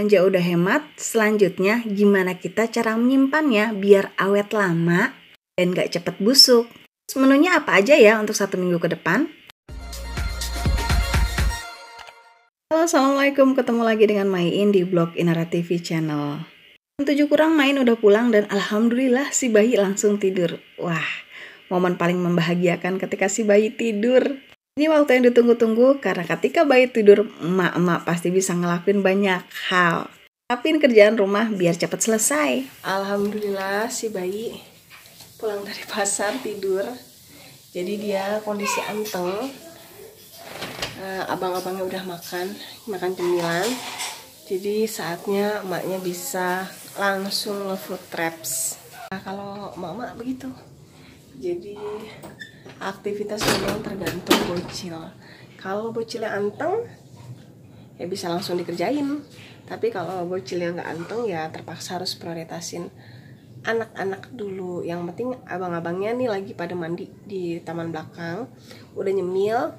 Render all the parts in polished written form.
belanja udah hemat, selanjutnya gimana kita cara menyimpannya biar awet lama dan gak cepet busuk. Menunya apa aja ya untuk 1 minggu ke depan? Halo, assalamualaikum, ketemu lagi dengan Maiin di blog Inara TV channel. 7 kurang Maiin udah pulang dan alhamdulillah si bayi langsung tidur. Wah, momen paling membahagiakan ketika si bayi tidur. Ini waktu yang ditunggu-tunggu karena ketika bayi tidur, emak-emak pasti bisa ngelakuin banyak hal. Lakuin kerjaan rumah biar cepat selesai. Alhamdulillah si bayi pulang dari pasar tidur. Jadi dia kondisi anteng. Abang-abangnya udah makan cemilan. Jadi saatnya emaknya bisa langsung nge-food traps. Nah, kalau emak-emak begitu. Jadi aktivitas memang tergantung bocil. Kalau bocilnya anteng, ya bisa langsung dikerjain. Tapi kalau bocilnya nggak anteng, ya terpaksa harus prioritasin anak-anak dulu. Yang penting abang-abangnya nih lagi pada mandi di taman belakang, udah nyemil.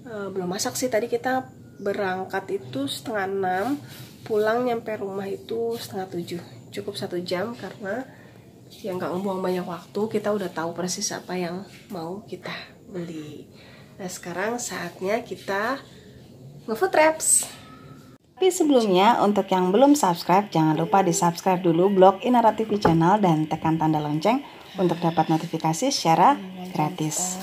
Belum masak sih, tadi kita berangkat itu 5:30, pulang nyampe rumah itu 6:30. Cukup 1 jam karena ya nggak ngebuang banyak waktu, kita udah tahu persis apa yang mau kita beli. Nah sekarang saatnya kita nge-food traps. Tapi sebelumnya, untuk yang belum subscribe, jangan lupa di subscribe dulu blog Inara TV channel dan tekan tanda lonceng untuk dapat notifikasi secara gratis.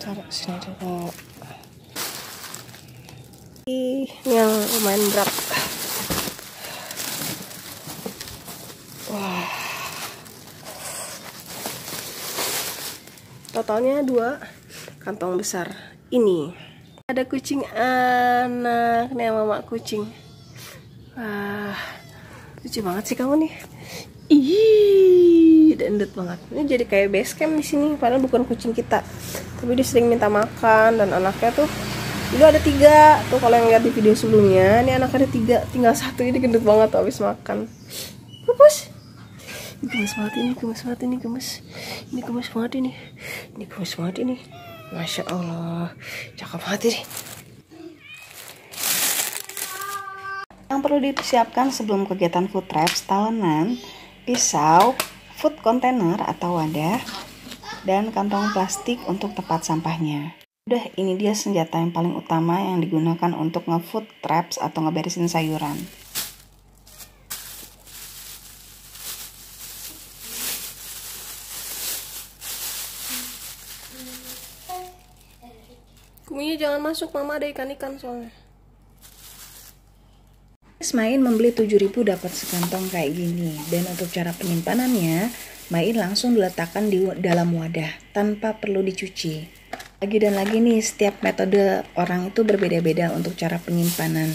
Taruh sini dulu. Ini yang lumayan berat. Wah. Totalnya 2 kantong besar. Ini ada kucing anak nih, mama kucing. Wah, lucu banget sih kamu nih. Ih, dendut banget. Ini jadi kayak base camp di sini. Padahal bukan kucing kita, tapi dia sering minta makan. Dan anaknya tuh dulu ada 3 tuh, kalau yang lihat di video sebelumnya. Ini anaknya ada 3, tinggal 1 ini gendut banget tuh habis makan. Pupus. Ini gemes banget ini, gemes banget ini, gemes. Ini gemes banget ini. Ini gemes banget ini. Masya Allah, cakep banget ini. Yang perlu disiapkan sebelum kegiatan food traps tahunan: pisau, food container atau wadah, dan kantong plastik untuk tempat sampahnya. Udah, ini dia senjata yang paling utama yang digunakan untuk nge-food traps atau ngeberesin sayuran. Kuminya jangan masuk, mama ada ikan-ikan soalnya. Maiin membeli 7.000 dapat sekantong kayak gini. Dan untuk cara penyimpanannya, Maiin langsung diletakkan di dalam wadah tanpa perlu dicuci. Lagi dan lagi nih, setiap metode orang itu berbeda-beda untuk cara penyimpanan.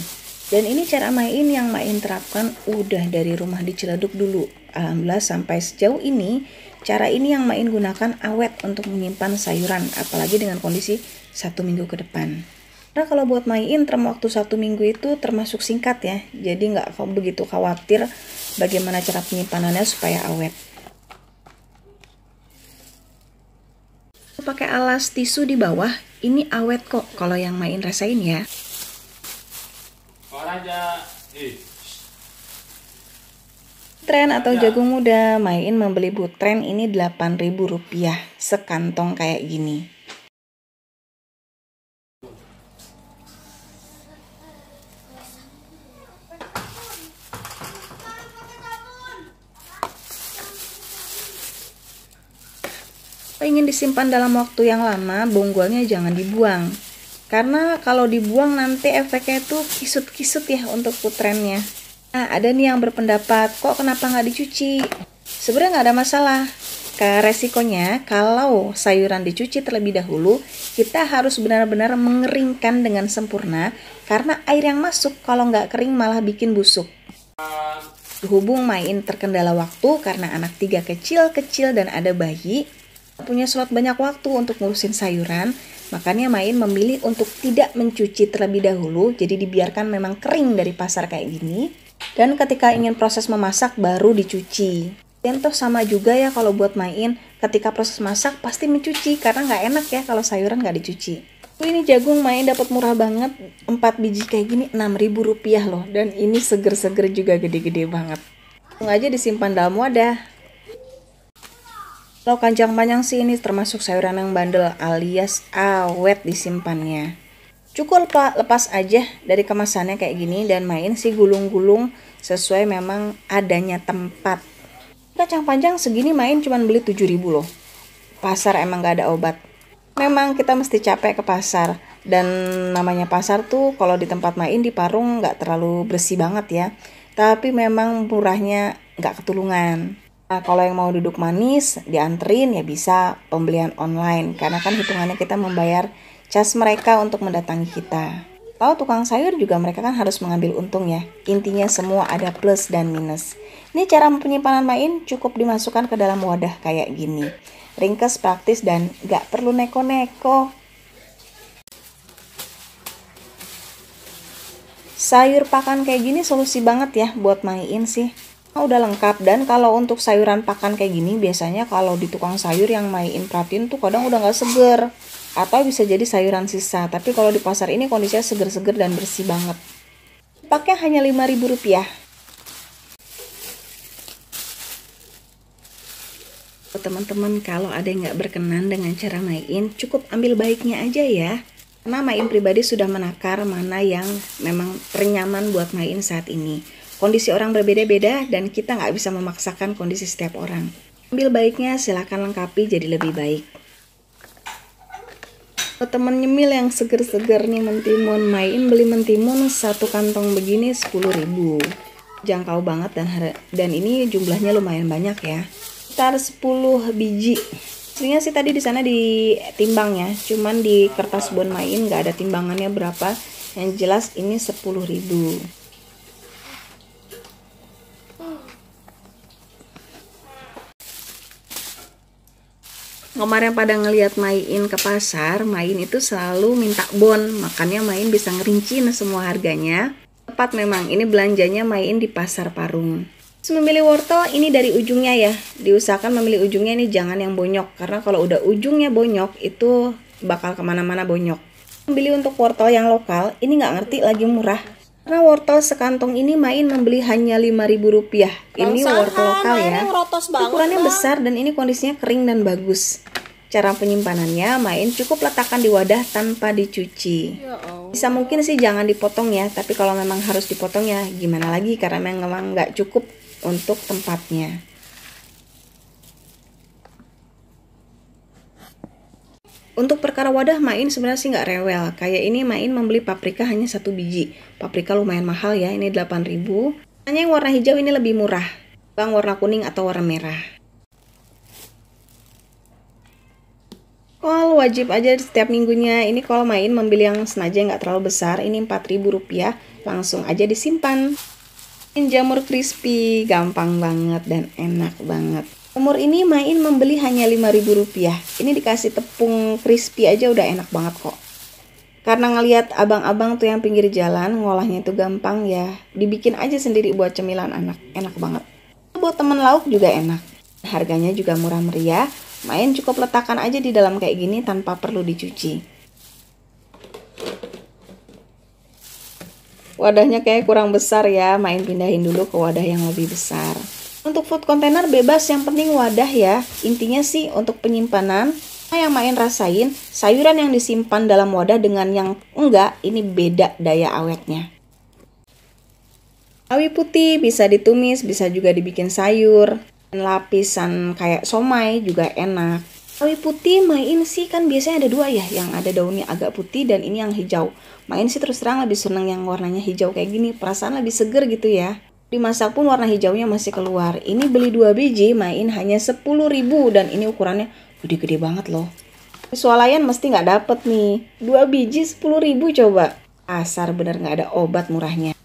Dan ini cara Maiin yang Maiin terapkan udah dari rumah di Ciledug dulu. Alhamdulillah sampai sejauh ini, cara ini yang Maiin gunakan awet untuk menyimpan sayuran, apalagi dengan kondisi 1 minggu ke depan. Karena kalau buat Maiin, term waktu 1 minggu itu termasuk singkat ya. Jadi nggak begitu khawatir bagaimana cara penyimpanannya supaya awet. Pakai alas tisu di bawah, ini awet kok kalau yang Maiin rasain ya. Tren atau jagung muda, Maiin membeli Butren ini Rp8.000 sekantong kayak gini. Ingin disimpan dalam waktu yang lama, bonggolnya jangan dibuang. Karena kalau dibuang nanti efeknya itu kisut-kisut ya untuk putrennya. Nah, ada nih yang berpendapat, kok kenapa nggak dicuci? Sebenarnya nggak ada masalah. Resikonya kalau sayuran dicuci terlebih dahulu, kita harus benar-benar mengeringkan dengan sempurna. Karena air yang masuk kalau nggak kering malah bikin busuk. Berhubung Maiin terkendala waktu karena anak 3 kecil-kecil dan ada bayi, punya slot banyak waktu untuk ngurusin sayuran, makanya Maiin memilih untuk tidak mencuci terlebih dahulu, jadi dibiarkan memang kering dari pasar kayak gini. Dan ketika ingin proses memasak baru dicuci. Dan toh sama juga ya kalau buat main, ketika proses masak pasti mencuci karena nggak enak ya kalau sayuran nggak dicuci. Ini jagung main dapat murah banget, 4 biji kayak gini 6.000 rupiah loh, dan ini seger-seger juga gede-gede banget. Langsung aja disimpan dalam wadah. Kalau kacang panjang sih ini termasuk sayuran yang bandel alias awet disimpannya. Cukup lepas aja dari kemasannya kayak gini dan main sih gulung-gulung sesuai memang adanya tempat. Kacang panjang segini main cuman beli 7.000 loh. Pasar emang gak ada obat. Memang kita mesti capek ke pasar. Dan namanya pasar tuh kalau di tempat main di Parung gak terlalu bersih banget ya. Tapi memang murahnya gak ketulungan. Nah, kalau yang mau duduk manis dianterin ya bisa pembelian online. Karena kan hitungannya kita membayar cas mereka untuk mendatangi kita. Tahu tukang sayur juga mereka kan harus mengambil untung ya. Intinya semua ada plus dan minus. Ini cara penyimpanan main cukup dimasukkan ke dalam wadah kayak gini. Ringkes, praktis, dan gak perlu neko-neko. Sayur pakan kayak gini solusi banget ya buat main sih. Nah, udah lengkap. Dan kalau untuk sayuran pakan kayak gini biasanya kalau di tukang sayur yang main perhatiin tuh kadang udah gak seger. Atau bisa jadi sayuran sisa. Tapi kalau di pasar ini kondisinya seger-seger dan bersih banget. Pakai hanya 5.000 rupiah. Teman-teman, kalau ada yang nggak berkenan dengan cara main, cukup ambil baiknya aja ya. Karena main pribadi sudah menakar mana yang memang ternyaman buat main saat ini. Kondisi orang berbeda-beda dan kita nggak bisa memaksakan kondisi setiap orang. Ambil baiknya silakan lengkapi jadi lebih baik. Kalau temen nyemil yang seger-seger nih mentimun, main beli mentimun satu kantong begini 10.000. Jangkau banget dan ini jumlahnya lumayan banyak ya. Sekitar 10 biji. Aslinya sih tadi di sana ditimbang ya, cuman di kertas bon main nggak ada timbangannya berapa. Yang jelas ini 10.000. Kemarin pada ngelihat main ke pasar, main itu selalu minta bon, makanya main bisa ngerincin semua harganya. Tepat memang, ini belanjanya main di pasar Parung. Memilih wortel ini dari ujungnya ya, diusahakan memilih ujungnya ini jangan yang bonyok, karena kalau udah ujungnya bonyok itu bakal kemana-mana bonyok. Beli untuk wortel yang lokal, ini nggak ngerti lagi murah. Karena wortel sekantong ini main membeli hanya 5.000 rupiah. Ini wortel lokal ya, ukurannya besar dan ini kondisinya kering dan bagus. Cara penyimpanannya, main cukup letakkan di wadah tanpa dicuci. Bisa mungkin sih jangan dipotong ya, tapi kalau memang harus dipotong ya gimana lagi, karena memang nggak cukup untuk tempatnya. Untuk perkara wadah main sebenarnya sih nggak rewel. Kayak ini main membeli paprika hanya 1 biji. Paprika lumayan mahal ya, ini 8.000. Hanya yang warna hijau ini lebih murah. Bang warna kuning atau warna merah. Kol wajib aja setiap minggunya. Ini kalau main membeli yang senaja nggak terlalu besar, ini 4.000 rupiah. Langsung aja disimpan. Jamur crispy, gampang banget dan enak banget. Jamur ini main membeli hanya 5.000 rupiah. Ini dikasih tepung crispy aja udah enak banget kok. Karena ngelihat abang-abang tuh yang pinggir jalan, ngolahnya itu gampang ya. Dibikin aja sendiri buat cemilan anak, enak banget. Buat temen lauk juga enak. Harganya juga murah meriah. Main cukup letakkan aja di dalam kayak gini tanpa perlu dicuci. Wadahnya kayak kurang besar ya, main pindahin dulu ke wadah yang lebih besar. Untuk food container bebas, yang penting wadah ya. Intinya sih untuk penyimpanan, yang main rasain, sayuran yang disimpan dalam wadah dengan yang enggak, ini beda daya awetnya. Sawi putih bisa ditumis, bisa juga dibikin sayur. Lapisan kayak somai juga enak. Sawi putih main sih kan biasanya ada 2 ya, yang ada daunnya agak putih dan ini yang hijau. Main sih terus terang lebih seneng yang warnanya hijau kayak gini, perasaan lebih seger gitu ya. Dimasak pun warna hijaunya masih keluar. Ini beli 2 biji main hanya 10.000 dan ini ukurannya gede-gede banget loh. Swalayan mesti nggak dapet nih. 2 biji 10.000 coba. Asar bener nggak ada obat murahnya.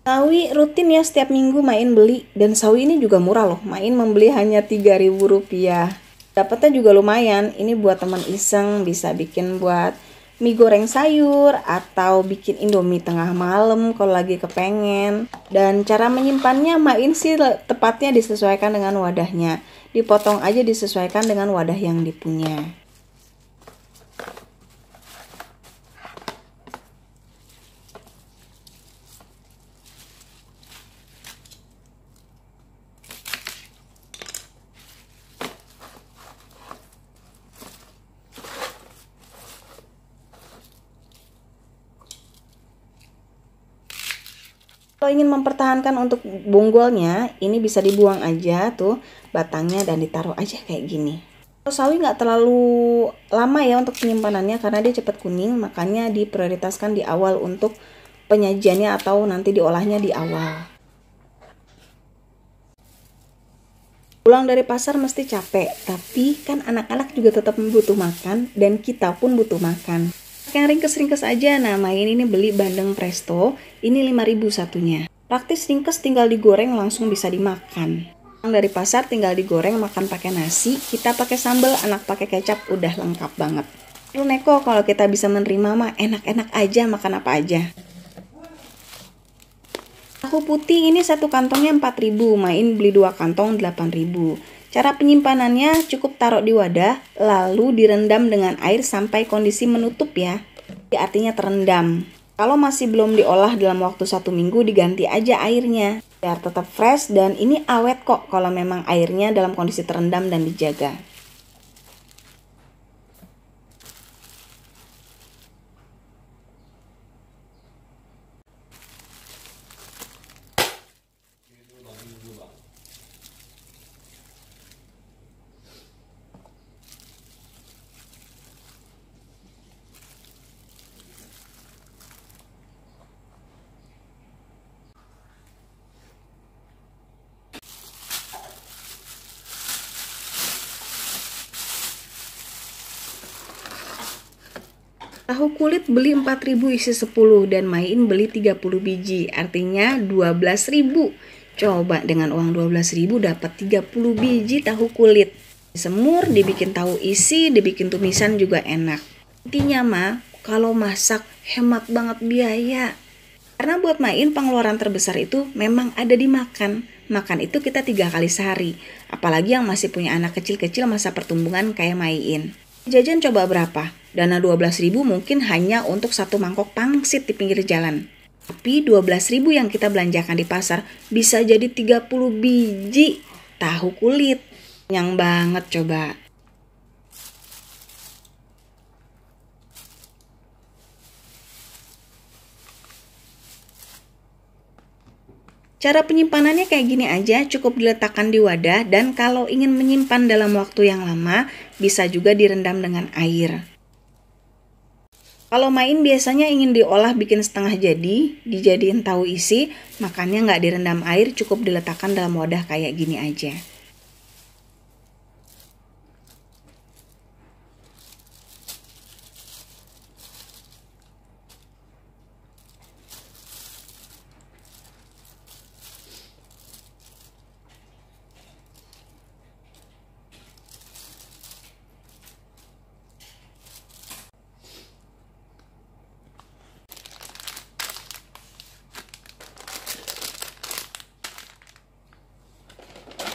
Sawi rutin ya setiap minggu main beli, dan sawi ini juga murah loh, main membeli hanya 3.000 rupiah. Dapatnya juga lumayan, ini buat teman iseng bisa bikin buat mie goreng sayur atau bikin indomie tengah malam kalau lagi kepengen. Dan cara menyimpannya Main sih tepatnya disesuaikan dengan wadahnya. Dipotong aja disesuaikan dengan wadah yang dipunya. Kalau ingin mempertahankan untuk bonggolnya, ini bisa dibuang aja tuh batangnya dan ditaruh aja kayak gini. Kalau sawi nggak terlalu lama ya untuk penyimpanannya karena dia cepat kuning, makanya diprioritaskan di awal untuk penyajiannya atau nanti diolahnya di awal. Pulang dari pasar mesti capek, tapi kan anak-anak juga tetap butuh makan dan kita pun butuh makan. Yang ringkes-ringkes aja, nah Main ini beli bandeng presto, ini 5.000 satunya. Praktis ringkes tinggal digoreng langsung bisa dimakan. Yang dari pasar tinggal digoreng makan pakai nasi, kita pakai sambal, anak pakai kecap, udah lengkap banget. Lu neko kalau kita bisa menerima mah enak-enak aja makan apa aja. Tahu putih ini satu kantongnya 4.000, Main beli 2 kantong 8.000. Cara penyimpanannya cukup taruh di wadah, lalu direndam dengan air sampai kondisi menutup ya. Artinya terendam. Kalau masih belum diolah dalam waktu 1 minggu, diganti aja airnya. Biar tetap fresh dan ini awet kok kalau memang airnya dalam kondisi terendam dan dijaga. Tahu kulit beli 4.000 isi 10 dan Main beli 30 biji, artinya 12.000. Coba dengan uang 12.000 dapat 30 biji tahu kulit. Semur, dibikin tahu isi, dibikin tumisan juga enak. Intinya mah, kalau masak hemat banget biaya. Karena buat Main pengeluaran terbesar itu memang ada di makan. Makan itu kita 3 kali sehari. Apalagi yang masih punya anak kecil-kecil masa pertumbuhan kayak Main. Jajan coba berapa? Dana 12.000 mungkin hanya untuk 1 mangkok pangsit di pinggir jalan. Tapi 12.000 yang kita belanjakan di pasar bisa jadi 30 biji tahu kulit. Kenyang banget coba. Cara penyimpanannya kayak gini aja, cukup diletakkan di wadah dan kalau ingin menyimpan dalam waktu yang lama, bisa juga direndam dengan air. Kalau Main biasanya ingin diolah bikin setengah jadi, dijadiin tahu isi, makanya nggak direndam air, cukup diletakkan dalam wadah kayak gini aja.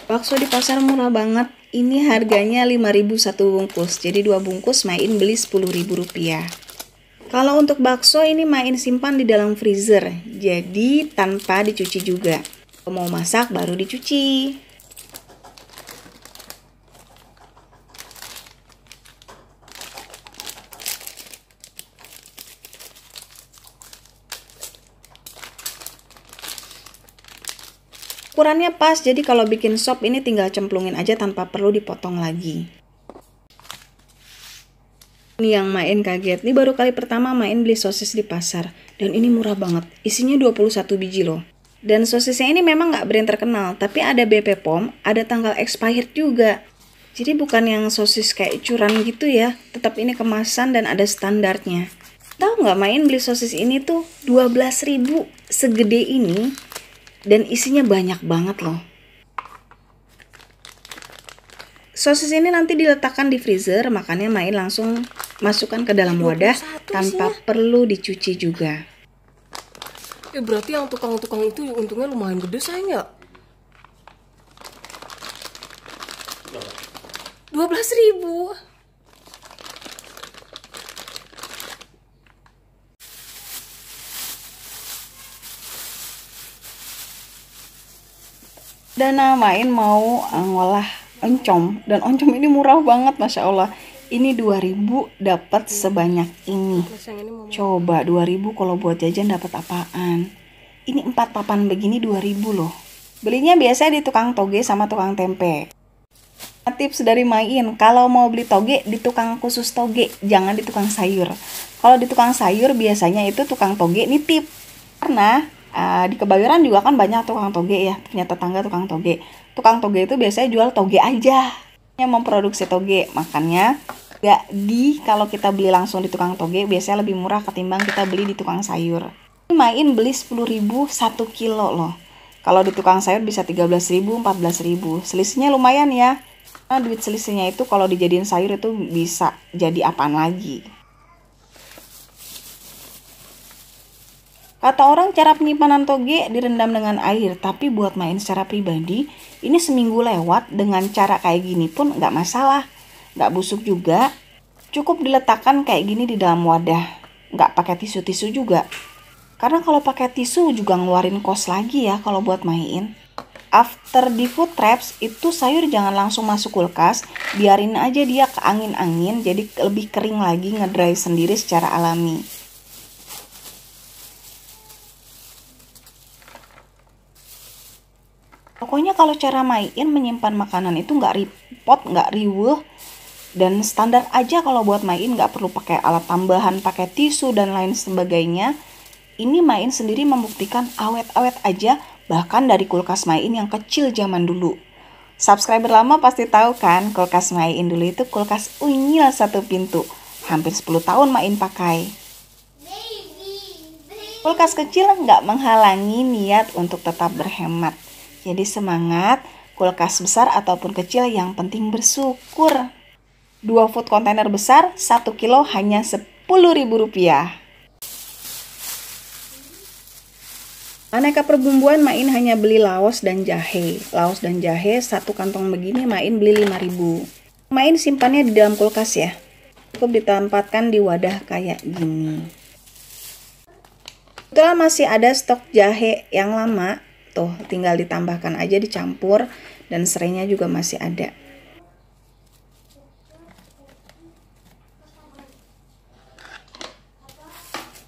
Bakso di pasar murah banget. Ini harganya 5.000 satu bungkus. Jadi 2 bungkus Main beli 10.000 rupiah. Kalau untuk bakso ini Main simpan di dalam freezer. Jadi tanpa dicuci juga. Kalau mau masak baru dicuci. Ukurannya pas, jadi kalau bikin sop ini tinggal cemplungin aja tanpa perlu dipotong lagi. Ini yang Main kaget, ini baru kali pertama Main beli sosis di pasar. Dan ini murah banget, isinya 21 biji loh. Dan sosisnya ini memang nggak brand terkenal, tapi ada BP POM, ada tanggal expired juga. Jadi bukan yang sosis kayak curan gitu ya, tetap ini kemasan dan ada standarnya. Tahu nggak Main beli sosis ini tuh 12.000 segede ini. Dan isinya banyak banget loh. Sosis ini nanti diletakkan di freezer, makanya Main langsung Masukkan ke dalam wadah 21 tanpa isinya. perlu dicuci juga. Berarti yang tukang-tukang itu untungnya lumayan gede sayang ya. 12.000. Dana main mau ngolah oncom, dan oncom ini murah banget, Masya Allah. Ini 2.000 dapat sebanyak ini. Coba 2.000 kalau buat jajan dapat apaan? Ini 4 papan begini 2.000 loh. Belinya biasanya di tukang toge sama tukang tempe. Tips dari Main, kalau mau beli toge di tukang khusus toge, jangan di tukang sayur. Kalau di tukang sayur biasanya itu tukang toge nitip. Karena di Kebayoran juga kan banyak tukang toge ya, punya tetangga tukang toge. Tukang toge itu biasanya jual toge aja, yang memproduksi toge. Makanya kalau kita beli langsung di tukang toge biasanya lebih murah ketimbang kita beli di tukang sayur. Main beli 10.000 1 kilo loh. Kalau di tukang sayur bisa 13.000, 14.000. Selisihnya lumayan ya. Nah, duit selisihnya itu kalau dijadiin sayur itu bisa jadi apaan lagi. Kata orang cara penyimpanan toge direndam dengan air, tapi buat Main secara pribadi, ini seminggu lewat dengan cara kayak gini pun nggak masalah. Nggak busuk juga, cukup diletakkan kayak gini di dalam wadah. Nggak pakai tisu-tisu juga. Karena kalau pakai tisu juga ngeluarin kos lagi ya kalau buat Main. After di food traps, itu sayur jangan langsung masuk kulkas, biarin aja dia ke angin-angin, jadi lebih kering lagi, ngedry sendiri secara alami. Pokoknya kalau cara Main menyimpan makanan itu nggak repot, nggak riweuh, dan standar aja kalau buat Main, nggak perlu pakai alat tambahan, pakai tisu dan lain sebagainya. Ini Main sendiri membuktikan awet-awet aja, bahkan dari kulkas Main yang kecil zaman dulu. Subscriber lama pasti tahu kan, kulkas Main dulu itu kulkas unyil 1 pintu. Hampir 10 tahun Main pakai. Kulkas kecil nggak menghalangi niat untuk tetap berhemat. Jadi semangat, kulkas besar ataupun kecil yang penting bersyukur. 2 food container besar, 1 kilo hanya Rp10.000. Aneka perbumbuan Main hanya beli laos dan jahe. Laos dan jahe 1 kantong begini Main beli 5.000. Main simpannya di dalam kulkas ya. Cukup ditempatkan di wadah kayak gini. Kebetulan masih ada stok jahe yang lama. Tuh, tinggal ditambahkan aja, dicampur, dan serainya juga masih ada.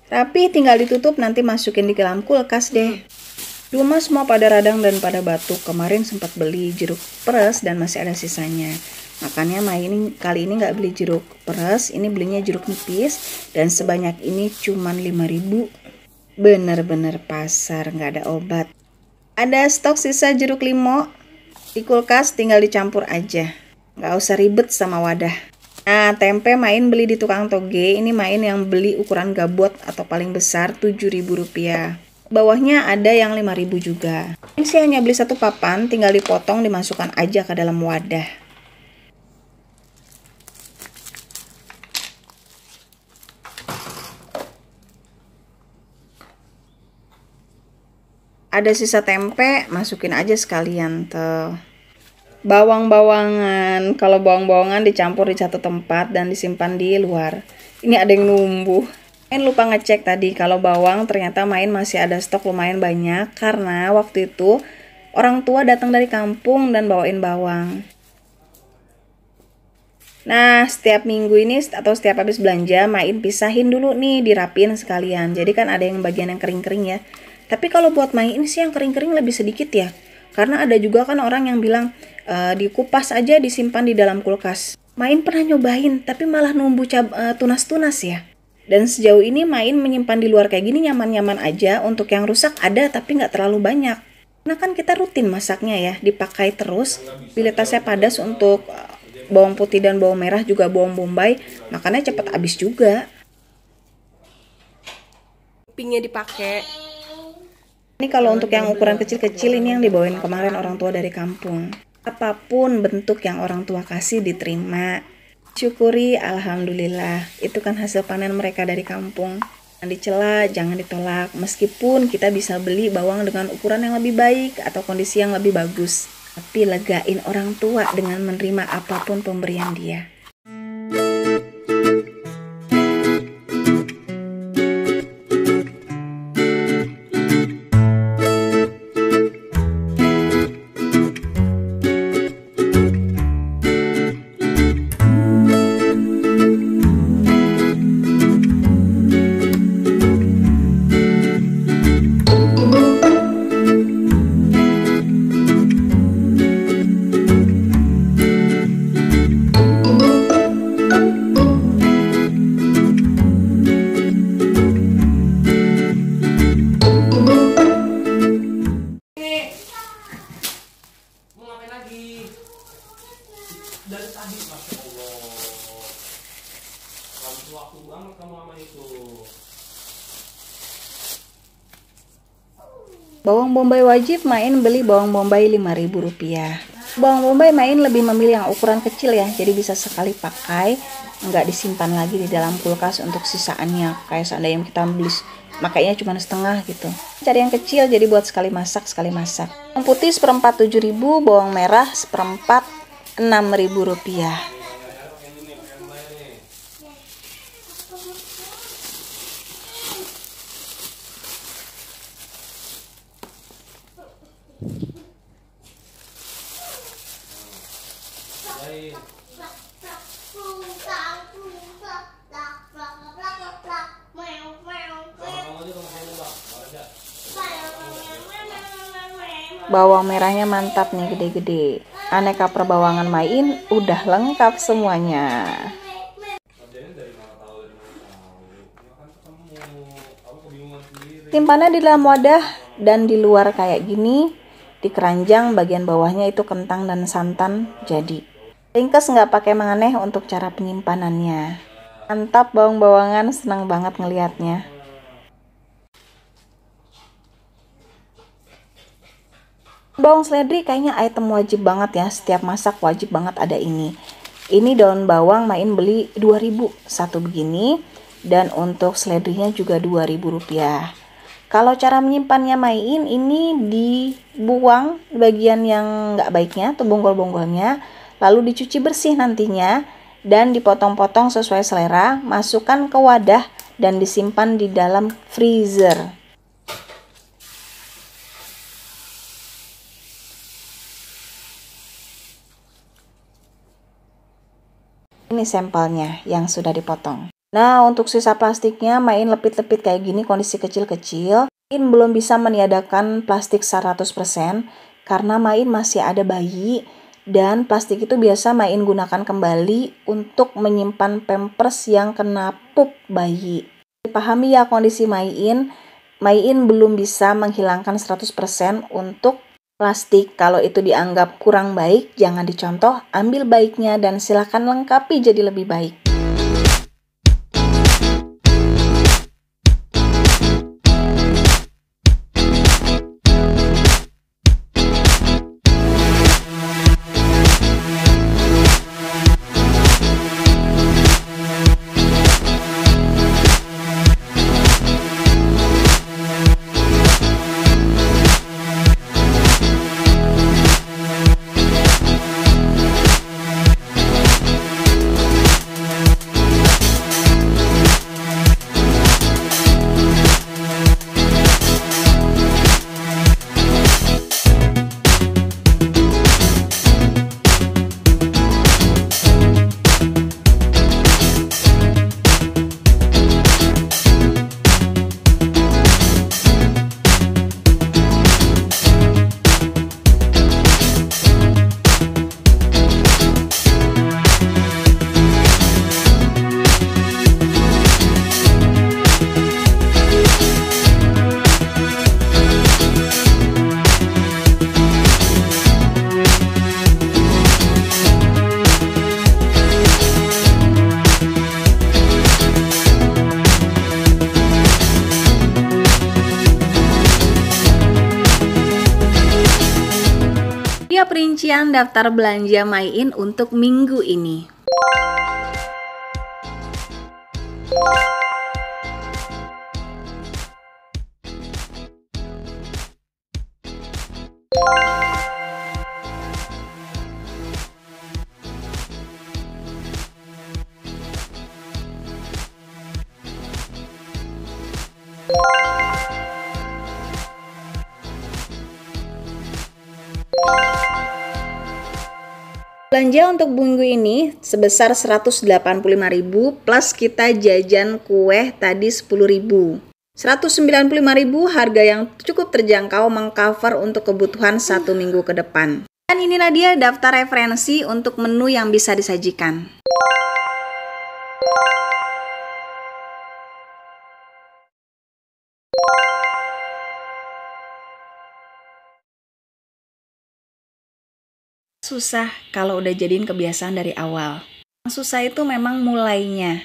Rapi, tinggal ditutup, nanti masukin di dalam kulkas deh. Di rumah semua pada radang dan pada batuk. Kemarin sempat beli jeruk peres dan masih ada sisanya. Makanya kali ini nggak beli jeruk peres, ini belinya jeruk nipis, dan sebanyak ini cuman 5.000. Bener-bener pasar, nggak ada obat. Ada stok sisa jeruk limau di kulkas, tinggal dicampur aja. Nggak usah ribet sama wadah. Nah, tempe Main beli di tukang toge. Ini Main yang beli ukuran gabot atau paling besar Rp7.000. Bawahnya ada yang 5.000 juga. Ini sih hanya beli 1 papan, tinggal dipotong, dimasukkan aja ke dalam wadah. Ada sisa tempe, masukin aja sekalian tuh. Bawang-bawangan, kalau bawang-bawangan dicampur di satu tempat dan disimpan di luar. Ini ada yang numbuh. Main lupa ngecek tadi kalau bawang ternyata Main masih ada stok lumayan banyak, karena waktu itu orang tua datang dari kampung dan bawain bawang. Nah, setiap minggu ini atau setiap habis belanja, Main pisahin dulu nih, dirapin sekalian. Jadi kan ada yang bagian yang kering-kering ya. Tapi kalau buat Main sih yang kering-kering lebih sedikit ya. Karena ada juga kan orang yang bilang dikupas aja disimpan di dalam kulkas. Main pernah nyobain tapi malah numbuh tunas-tunas ya. Dan sejauh ini Main menyimpan di luar kayak gini nyaman-nyaman aja. Untuk yang rusak ada tapi nggak terlalu banyak. Karena kan kita rutin masaknya ya, dipakai terus. Kualitasnya padas untuk bawang putih dan bawang merah, juga bawang bombay, makanya cepat habis juga. Pingnya dipakai. Ini kalau untuk yang ukuran kecil-kecil ini yang dibawain kemarin orang tua dari kampung. Apapun bentuk yang orang tua kasih diterima. Syukuri, alhamdulillah, itu kan hasil panen mereka dari kampung. Jangan dicela, jangan ditolak, meskipun kita bisa beli bawang dengan ukuran yang lebih baik atau kondisi yang lebih bagus. Tapi legain orang tua dengan menerima apapun pemberian dia. Dari tadi, Masya Allah, habis waktu banget kamu sama itu. Bawang bombay wajib main beli bawang bombay Rp5.000. Bawang bombay main lebih memilih yang ukuran kecil ya, jadi bisa sekali pakai, nggak disimpan lagi di dalam kulkas untuk sisaannya. Kayak seandainya kita beli makanya cuma setengah gitu. Cari yang kecil jadi buat sekali masak. Bawang putih seperempat Rp7.000, bawang merah seperempat Rp6.000. Bawang merahnya mantap nih, gede-gede. Aneka perbawangan main udah lengkap semuanya. Timpannya di dalam wadah dan di luar kayak gini. Di keranjang bagian bawahnya itu kentang dan santan jadi. Ringkes nggak pakai menganeh untuk cara penyimpanannya. Mantap bawang-bawangan, senang banget ngelihatnya. Bawang seledri kayaknya item wajib banget ya, setiap masak wajib banget ada ini. Ini daun bawang main beli 2.000 satu begini, dan untuk seledrinya juga Rp2.000. Kalau cara menyimpannya main, ini dibuang bagian yang nggak baiknya atau bonggol-bonggolnya, lalu dicuci bersih nantinya dan dipotong-potong sesuai selera, masukkan ke wadah dan disimpan di dalam freezer. Ini sampelnya yang sudah dipotong. Nah, untuk sisa plastiknya main lepit-lepit kayak gini kondisi kecil-kecil. Main belum bisa meniadakan plastik 100% karena main masih ada bayi dan plastik itu biasa main gunakan kembali untuk menyimpan pampers yang kena pup bayi. Dipahami ya kondisi main belum bisa menghilangkan 100% untuk plastik. Kalau itu dianggap kurang baik, jangan dicontoh, ambil baiknya dan silakan lengkapi jadi lebih baik. Perincian daftar belanja main untuk minggu ini. Belanja untuk minggu ini sebesar 185.000 plus kita jajan kue tadi 10.000. 195.000 harga yang cukup terjangkau mengcover untuk kebutuhan 1 minggu ke depan. Dan inilah dia daftar referensi untuk menu yang bisa disajikan. Susah kalau udah jadiin kebiasaan dari awal. Yang susah itu memang mulainya.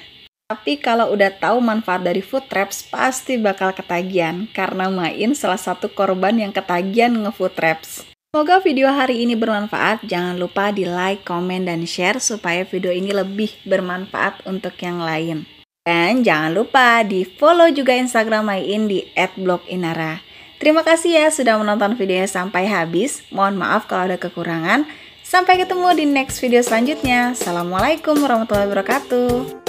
Tapi kalau udah tahu manfaat dari food traps, pasti bakal ketagihan. Karena Main salah satu korban yang ketagihan nge-food traps. Semoga video hari ini bermanfaat. Jangan lupa di like, komen, dan share supaya video ini lebih bermanfaat untuk yang lain. Dan jangan lupa di follow juga Instagram Main di @bloginara. Terima kasih ya sudah menonton videonya sampai habis. Mohon maaf kalau ada kekurangan. Sampai ketemu di next video selanjutnya. Assalamualaikum warahmatullahi wabarakatuh.